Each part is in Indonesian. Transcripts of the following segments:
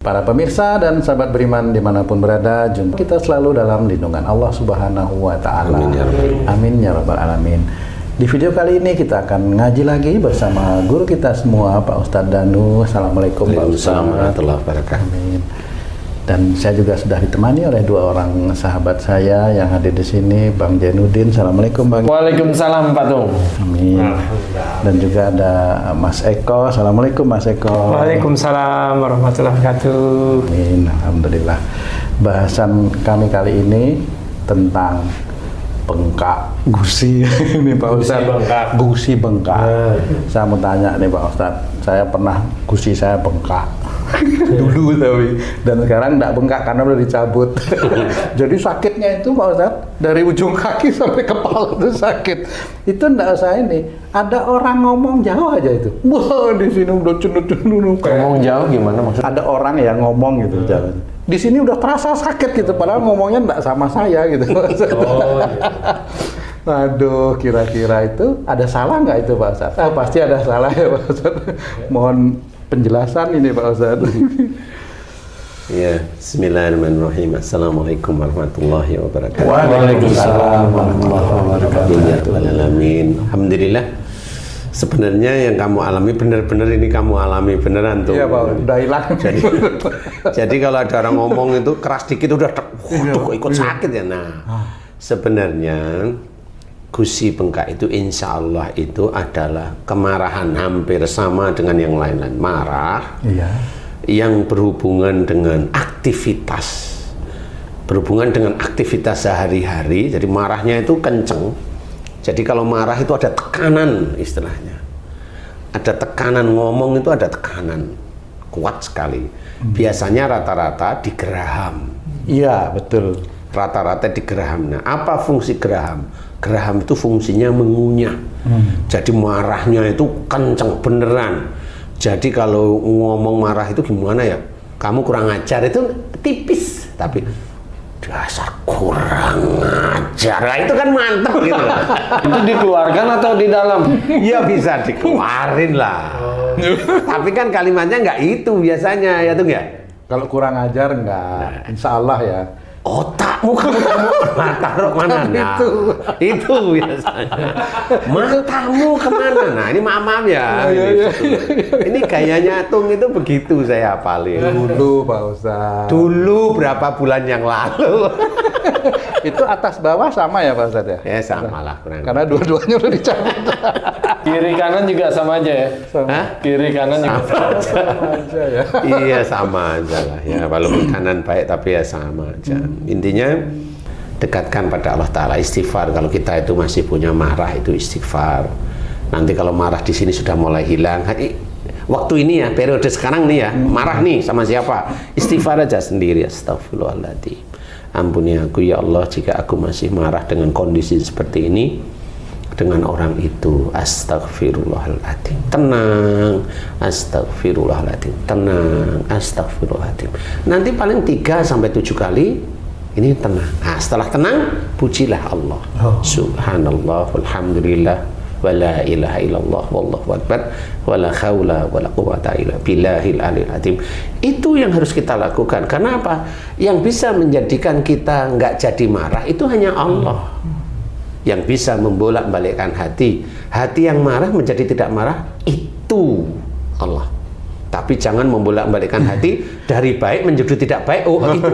Para pemirsa dan sahabat beriman dimanapun berada, jumpa kita selalu dalam lindungan Allah Subhanahu wa Ta'ala. Amin ya Rabbal Alamin. Di video kali ini kita akan ngaji lagi bersama guru kita semua, Pak Ustadz Danu. Assalamualaikum Pak Ustadz. Warahmatullahi wabarakatuh. Amin. Dan saya juga sudah ditemani oleh dua orang sahabat saya yang hadir di sini, Bang Jainuddin. Assalamualaikum Bang. Waalaikumsalam Pak Tung. Amin. Dan juga ada Mas Eko. Assalamualaikum Mas Eko. Waalaikumsalam warahmatullahi wabarakatuh. Amin. Alhamdulillah. Bahasan kami kali ini tentang bengkak gusi. Ini Pak Ustadz. Gusi bengkak. Saya mau tanya nih Pak Ustadz. Saya pernah gusi saya bengkak. Dulu tapi, dan sekarang enggak bengkak karena udah dicabut. Jadi sakitnya itu Pak Ustadz, dari ujung kaki sampai kepala itu sakit. Itu enggak usah ini. Ada orang ngomong jauh aja itu. Wah, di sini udah cenut-cenut. Ngomong jauh gimana maksudnya? Ada orang yang ngomong gitu jalan. Di sini udah terasa sakit gitu, padahal ngomongnya enggak sama saya gitu. Oh, iya. Aduh, kira-kira itu ada salah nggak itu Pak Ustadz? Pasti ada salah ya Pak Ustadz. Mohon penjelasan ini Pak Ustadz. Ya, bismillahirrahmanirrahim. Assalamualaikum warahmatullahi wabarakatuh. Waalaikumsalam warahmatullahi wabarakatuh. Alhamdulillah. Sebenarnya yang kamu alami benar-benar ini kamu alami beneran tuh. Iya Pak, udah hilang. Jadi kalau ada orang ngomong itu keras dikit udah kok ikut sakit ya. Nah, sebenarnya gusi bengkak itu insya Allah itu adalah kemarahan hampir sama dengan yang lain-lain. Marah. Iya. Yang berhubungan dengan aktivitas, sehari-hari. Jadi marahnya itu kenceng. Jadi kalau marah itu ada tekanan istilahnya, ada tekanan ngomong itu ada tekanan kuat sekali. Biasanya rata-rata di geraham. Iya betul. Rata-rata di geraham. Nah, apa fungsi geraham? Geraham itu fungsinya mengunyah. Jadi marahnya itu kenceng beneran. Jadi kalau ngomong marah itu gimana ya? Kamu kurang ajar itu tipis, tapi dasar kurang ajar. Nah, itu kan mantap gitu. Itu dikeluarkan atau di dalam? Ya bisa dikeluarin lah. Tapi kan kalimatnya nggak itu biasanya ya tuh nggak? Kalau kurang ajar nggak, insya Allah ya. Otakmu kamu taruh mana? Nah, itu biasanya. Matamu kemana? Nah ini maaf ya. Ini gayanya Tung itu begitu saya hafalin. Dulu Pak Ustadz. Dulu berapa bulan yang lalu. Itu atas bawah sama ya Pak Ustadz ya? Ya sama lah kurang. Karena dua-duanya udah dicabut. Kiri kanan juga sama aja ya? Hah? Kiri kanan juga sama aja ya. Iya sama aja lah ya. Walaupun kanan baik tapi ya sama aja. Intinya dekatkan pada Allah Ta'ala, istighfar. Kalau kita itu masih punya marah itu istighfar. Nanti kalau marah di sini sudah mulai hilang, waktu ini ya, periode sekarang nih ya, marah nih sama siapa, istighfar aja sendiri. Astagfirullahaladzim, ampuni aku ya Allah jika aku masih marah dengan kondisi seperti ini dengan orang itu. Astagfirullahaladzim, tenang. Astagfirullahaladzim, tenang. Astagfirullahaladzim. Nanti paling 3-7 kali ini tenang. Nah, setelah tenang, pujilah Allah. Subhanallah, walhamdulillah, wa la ilaha illallah, wallahu akbar, wa la khawla wa la quwata illa billahil aliyil azim. Itu yang harus kita lakukan. Karena apa? Yang bisa menjadikan kita nggak jadi marah itu hanya Allah. Yang bisa membolak-balikkan hati. Hati yang marah menjadi tidak marah itu Allah. Tapi jangan membolak-balikkan hati dari baik menjadi tidak baik. Oh itu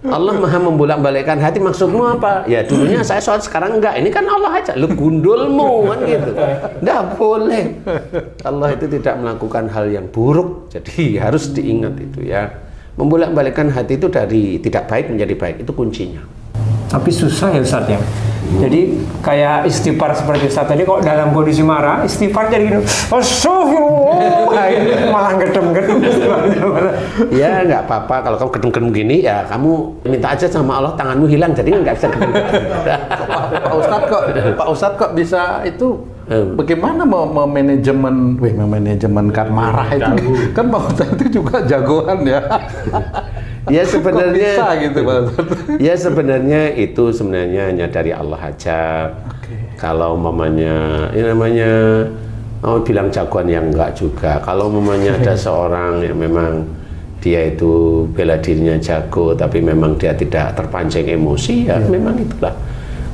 Allah maha membolak-balikkan hati. Maksudmu apa? Ya dulunya saya sholat sekarang enggak. Ini kan Allah aja. Lu gundulmu kan gitu. Nggak boleh. Allah itu tidak melakukan hal yang buruk. Jadi harus diingat itu ya. Membolak-balikkan hati itu dari tidak baik menjadi baik. Itu kuncinya. Tapi susah ya Ustadz ya? Jadi kayak istighfar seperti Ustadz tadi, kok dalam kondisi marah istighfar jadi gini, astagfirullah, ini malah gedem-gedem. Ya nggak apa-apa kalau kamu gedem-gedem gini ya kamu minta aja sama Allah tanganmu hilang jadi nggak bisa gedem-gedem. Pak Ustadz kok bisa itu? Bagaimana memanajemenkan marah itu? Kan Pak Ustadz itu juga jagoan ya. Ya sebenarnya bisa gitu Pak. Ya sebenarnya itu sebenarnya hanya dari Allah aja. Kalau mamanya ini namanya mau bilang jagoan yang enggak juga. Kalau mamanya ada seorang yang memang dia itu bela dirinya jago, tapi memang dia tidak terpancing emosi, ya memang itulah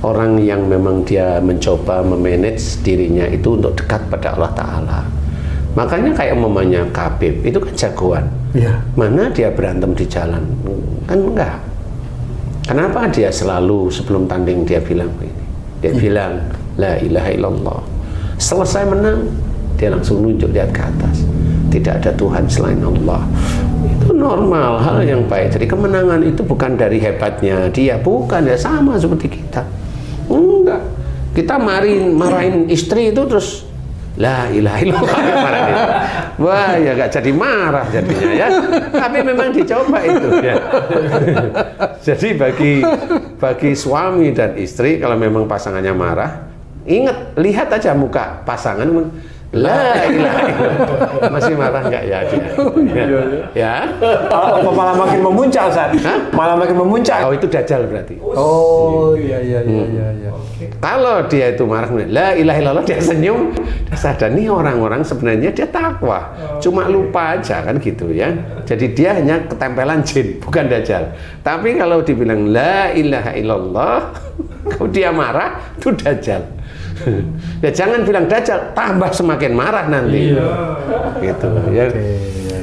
orang yang memang dia mencoba memanage dirinya itu untuk dekat pada Allah Ta'ala. Makanya kayak umpamanya Khabib itu kan jagoan. Mana dia berantem di jalan? Kan enggak. Kenapa dia selalu sebelum tanding dia bilang begini? Dia bilang la ilaha illallah. Selesai menang, dia langsung nunjuk lihat ke atas. Tidak ada Tuhan selain Allah. Itu normal, hal yang baik. Jadi kemenangan itu bukan dari hebatnya dia, bukan, ya sama seperti kita. Enggak. Kita marahin istri itu terus la ilaha illallah. Wah, ya gak jadi marah jadinya ya. Tapi memang dicoba itu ya. Jadi bagi suami dan istri kalau memang pasangannya marah, ingat, lihat aja muka pasangan, la ilaha illallah. Masih marah nggak ya dia? Ya. Apa malah makin memuncak, Ustaz? Malah makin memuncak. Oh, itu dajjal berarti. Oh, iya. Kalau dia itu marah, la ilaha illallah, dia senyum, dia sadar nih orang-orang sebenarnya dia takwa, cuma lupa aja kan gitu ya. Jadi dia hanya ketempelan jin, bukan dajjal. Tapi kalau dibilang la ilaha illallah, kalau dia marah, itu dajjal. Ya jangan bilang dajjal, tambah semakin marah nanti. Gitu ya.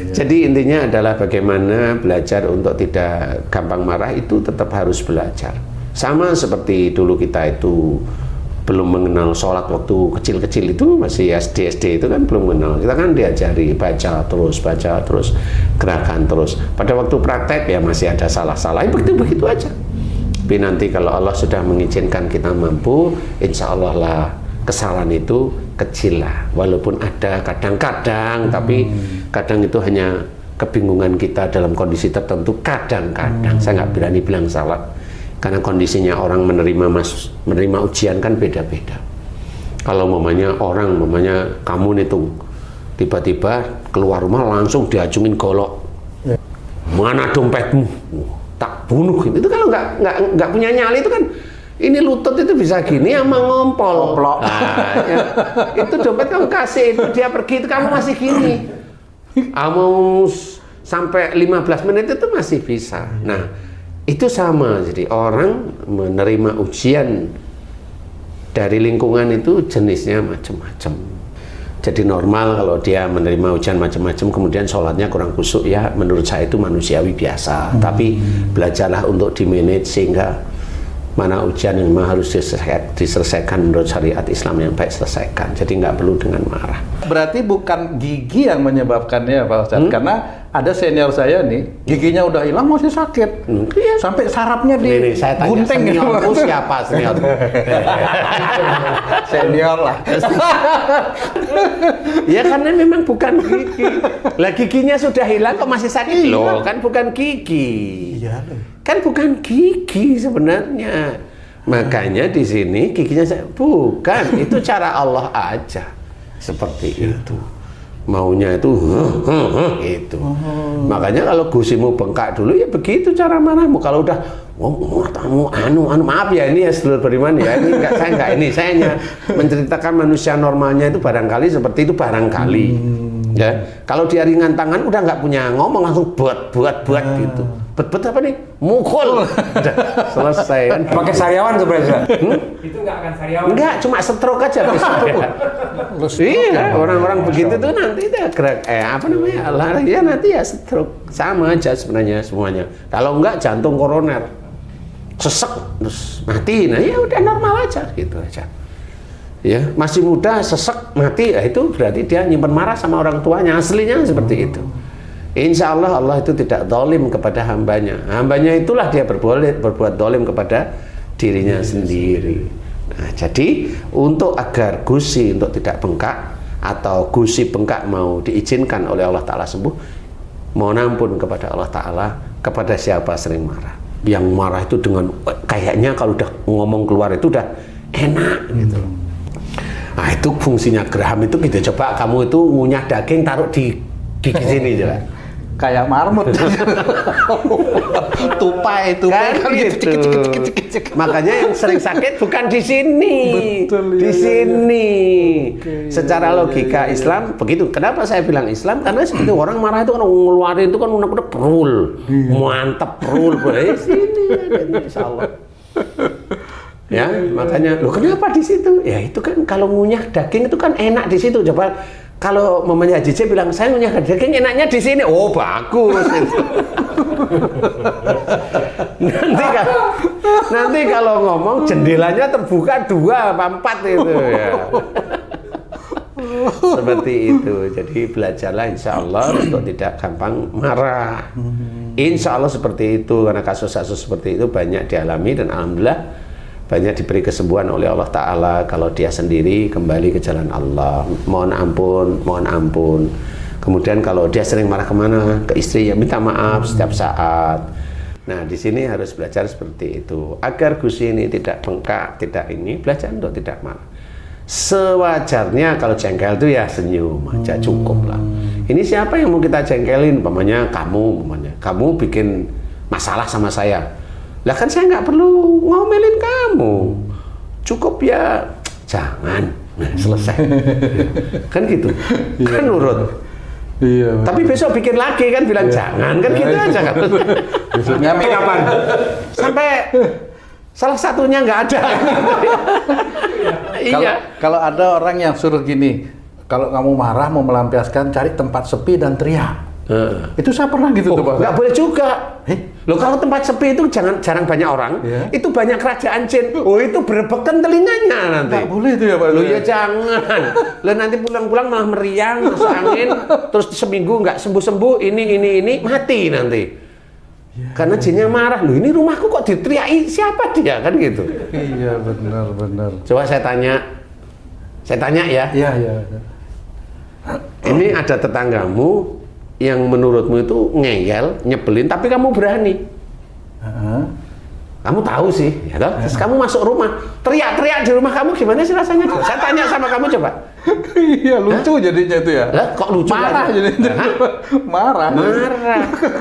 Jadi intinya adalah bagaimana belajar untuk tidak gampang marah itu tetap harus belajar. Sama seperti dulu kita itu belum mengenal sholat waktu kecil-kecil itu, masih SD itu kan belum mengenal. Kita kan diajari baca terus, gerakan terus. Pada waktu praktek ya masih ada salah-salah, begitu aja. Tapi nanti kalau Allah sudah mengizinkan kita mampu, insya Allah lah kesalahan itu kecil lah. Walaupun ada kadang-kadang, tapi kadang itu hanya kebingungan kita dalam kondisi tertentu. Kadang-kadang saya nggak berani bilang salah. Karena kondisinya orang menerima ujian kan beda-beda. Kalau mamanya kamu nih tiba-tiba keluar rumah langsung diacungin golok. Mana dompetmu? Tak bunuh. Itu kalau nggak punya nyali itu kan, ini lutut itu bisa gini sama ngompol. Nah, ya, itu dompet kamu kasih, itu dia pergi itu kamu masih gini. Mau sampai 15 menit itu masih bisa. Nah, itu sama, jadi orang menerima ujian dari lingkungan itu jenisnya macam-macam. Jadi normal kalau dia menerima ujian macam-macam kemudian sholatnya kurang khusyuk, ya menurut saya itu manusiawi biasa. Tapi belajarlah untuk di-manage sehingga mana ujian yang memang harus diselesaikan menurut syariat Islam yang baik selesaikan. Jadi nggak perlu dengan marah. Berarti bukan gigi yang menyebabkannya, Pak Ustadz, karena ada senior saya nih, giginya udah hilang masih sakit, sampai sarafnya digunting. Seniorku siapa senior? Senior lah. Ya karena memang bukan gigi. Lah giginya sudah hilang kok masih sakit? Loh, kan bukan gigi. Iya. Kan bukan gigi sebenarnya. Makanya di sini giginya bukan, itu cara Allah aja. Seperti itu. Maunya itu itu. Makanya kalau gusimu bengkak dulu ya begitu cara marahmu. Kalau udah maaf ya, ini ya sedulur beriman ya, ini saya hanya menceritakan manusia normalnya itu barangkali seperti itu barangkali. Ya, kalau dia ringan tangan udah nggak punya ngomong, langsung buat gitu. Bet apa nih? Mukul. Udah selesai kan. Pakai sariawan tuh berarti. Itu nggak akan sariawan. Enggak, cuma stroke aja. Iya, orang-orang begitu tuh nanti itu gerak ya nanti ya stroke. Sama aja sebenarnya semuanya. Kalau enggak jantung koroner. Sesek terus mati. Nah, ya udah normal aja gitu aja. Ya, masih muda sesek mati, ya itu berarti dia nyimpen marah sama orang tuanya, aslinya seperti itu. Insya Allah Allah itu tidak zalim kepada hambanya. Hambanya itulah dia berbuat zalim kepada dirinya sendiri. Nah, jadi agar gusi untuk tidak bengkak atau gusi bengkak mau diizinkan oleh Allah Ta'ala sembuh, mohon ampun kepada Allah Ta'ala kepada siapa sering marah. Yang marah itu dengan kayaknya kalau udah ngomong keluar itu udah enak gitu loh. Nah, itu fungsinya geraham itu gitu. Coba kamu itu ngunyah daging taruh di gigi sini coba. kayak marmut. tupai Kan gitu. Makanya yang sering sakit bukan di sini. Betul, Di iya, sini. Oke, Secara logika Islam begitu. Kenapa saya bilang Islam? Karena seperti orang marah itu kan ngeluarin itu kan unek-unek perul. Mantap perul. Sini insyaallah. Ya, makanya loh kenapa di situ? Ya itu kan kalau ngunyah daging itu kan enak di situ. Coba kalau mamanya Haji C bilang saya ngunyah daging enaknya di sini. Oh, bagus itu. nanti kalau ngomong jendelanya terbuka 2 apa 4 itu ya. Seperti itu. Jadi belajarlah insya Allah untuk tidak gampang marah. Insya Allah seperti itu, karena kasus-kasus seperti itu banyak dialami dan alhamdulillah banyak diberi kesembuhan oleh Allah Ta'ala kalau dia sendiri kembali ke jalan Allah. Mohon ampun. Kemudian kalau dia sering marah kemana, ke istri, ya minta maaf setiap saat. Nah di sini harus belajar seperti itu agar gusi ini tidak bengkak, tidak ini, belajar untuk tidak marah. Sewajarnya kalau jengkel itu ya senyum aja cukup lah. Ini siapa yang mau kita jengkelin? Umpamanya kamu bikin masalah sama saya. Lah kan saya nggak perlu ngomelin kamu, cukup ya jangan, nah, selesai. Kan gitu, kan nurut. Iya. Tapi besok bikin lagi kan bilang jangan, kan gitu aja kan. Besoknya kapan? Sampai salah satunya nggak ada. Iya. Kalau ada orang yang suruh gini, kalau kamu marah mau melampiaskan cari tempat sepi dan teriak. Itu saya pernah gitu tuh Pak. Nggak boleh juga. Loh kalau tempat sepi itu jarang banyak orang, itu banyak kerajaan jin. Oh itu berebekan telinganya nanti. Nggak boleh itu ya Pak. Loh ya jangan. Loh nanti pulang-pulang malah meriang, masuk angin, terus seminggu nggak sembuh-sembuh, ini mati nanti. Karena jinnya marah. Loh ini rumahku kok diteriaki, siapa dia kan gitu. Iya benar. Coba saya tanya ya. Iya. Ini ada tetanggamu yang menurutmu itu ngeyel, nyebelin, tapi kamu berani. Kamu tahu sih, ya toh? Terus kamu masuk rumah, teriak-teriak di rumah kamu, gimana sih rasanya? Saya tanya sama kamu coba. Iya lucu jadinya itu ya. Lah kok lucu? Marah jadinya. Marah.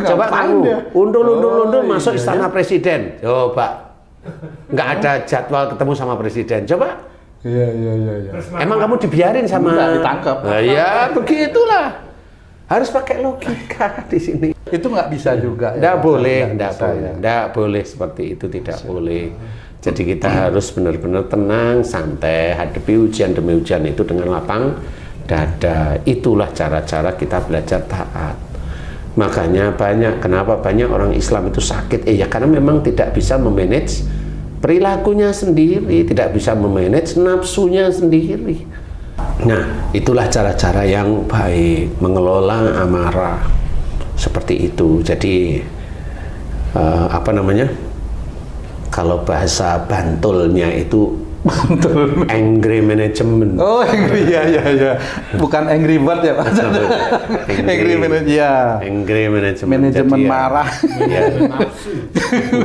Coba kamu undul-undul masuk iya. istana presiden. Coba. Nggak ada jadwal ketemu sama presiden. Coba. Iya. Emang kamu dibiarin sama? Nggak ditangkap. Nah, ya begitulah. Harus pakai logika di sini. Itu nggak bisa juga. Nggak boleh seperti itu, tidak boleh. Jadi kita harus benar-benar tenang, santai, hadapi ujian demi ujian itu dengan lapang dada. Itulah cara-cara kita belajar taat. Makanya kenapa banyak orang Islam itu sakit? Ya karena memang tidak bisa memanage perilakunya sendiri, tidak bisa memanage nafsunya sendiri. Nah, itulah cara-cara yang baik mengelola amarah seperti itu. Jadi kalau bahasa Bantulnya itu angry management. Oh, angry ya. Bukan angry bird ya Pak. Angry management ya. Angry management. Manajemen jadi, marah. Ya.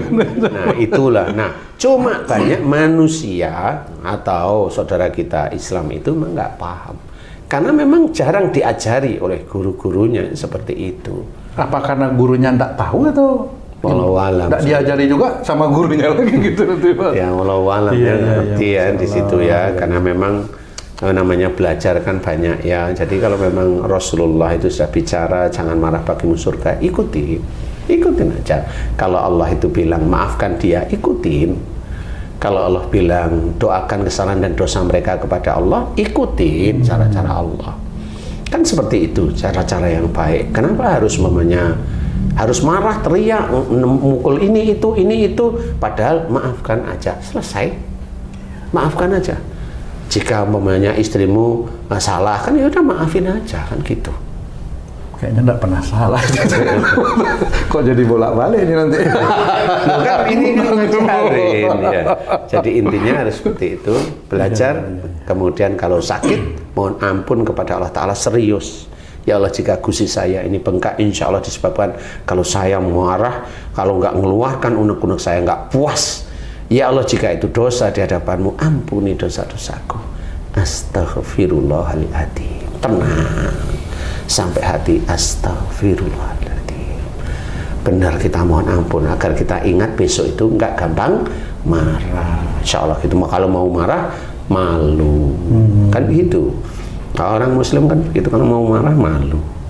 Nah, itulah. Nah, cuma banyak manusia atau saudara kita Islam itu memang nggak paham. Karena memang jarang diajari oleh guru-gurunya seperti itu. Apa karena gurunya nggak tahu atau walau alam nggak diajari juga sama gurunya lagi gitu nanti Pak? Ya walau alam Iya, ngerti ya di situ ya, karena memang namanya belajar kan banyak ya. Jadi kalau memang Rasulullah itu sudah bicara jangan marah bagimu surga, ikutin aja. Kalau Allah itu bilang maafkan dia, ikutin. Kalau Allah bilang doakan kesalahan dan dosa mereka kepada Allah, ikutin cara-cara Allah. Kan seperti itu cara-cara yang baik. Kenapa harus harus marah, teriak, mukul ini itu, padahal maafkan aja, selesai. Maafkan aja. Jika umpamanya istrimu salah, kan ya udah maafin aja, kan gitu. Kayaknya nggak pernah salah. Kok jadi bolak-balik ini nanti? Bukan, ini kan ngajarin ya. Jadi intinya harus seperti itu, belajar. Kemudian kalau sakit, mohon ampun kepada Allah Ta'ala, serius. Ya Allah, jika gusi saya ini bengkak, insya Allah disebabkan kalau saya marah, kalau nggak mengeluarkan unek-unek saya nggak puas. Ya Allah, jika itu dosa di hadapanmu, ampuni dosa-dosaku. Astaghfirullahaladzim. Tenang sampai hati, astaghfirullahaladzim. benar kita mohon ampun agar kita ingat besok itu nggak gampang marah. Insya Allah gitu. Kalau mau marah malu, kan gitu. Kalau orang Muslim kan gitu, kalau mau marah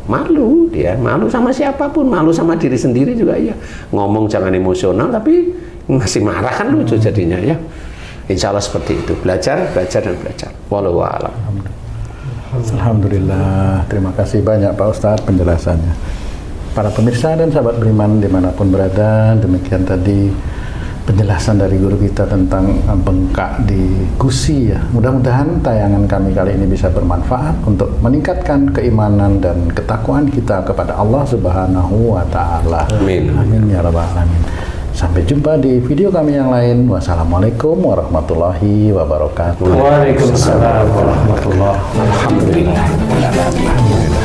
malu dia, malu sama siapapun, malu sama diri sendiri juga ya. Ngomong jangan emosional tapi masih marah kan lucu jadinya ya. Insya Allah seperti itu, belajar dan belajar. Wallahu a'lam. Alhamdulillah, terima kasih banyak Pak Ustadz penjelasannya. Para pemirsa dan sahabat beriman dimanapun berada, demikian tadi penjelasan dari guru kita tentang bengkak di gusi ya. Mudah-mudahan tayangan kami kali ini bisa bermanfaat untuk meningkatkan keimanan dan ketakwaan kita kepada Allah Subhanahu wa Ta'ala. Amin. Amin ya rabbal alamin. Sampai jumpa di video kami yang lain. Wassalamualaikum warahmatullahi wabarakatuh. Waalaikumsalam warahmatullahi wabarakatuh. Alhamdulillah.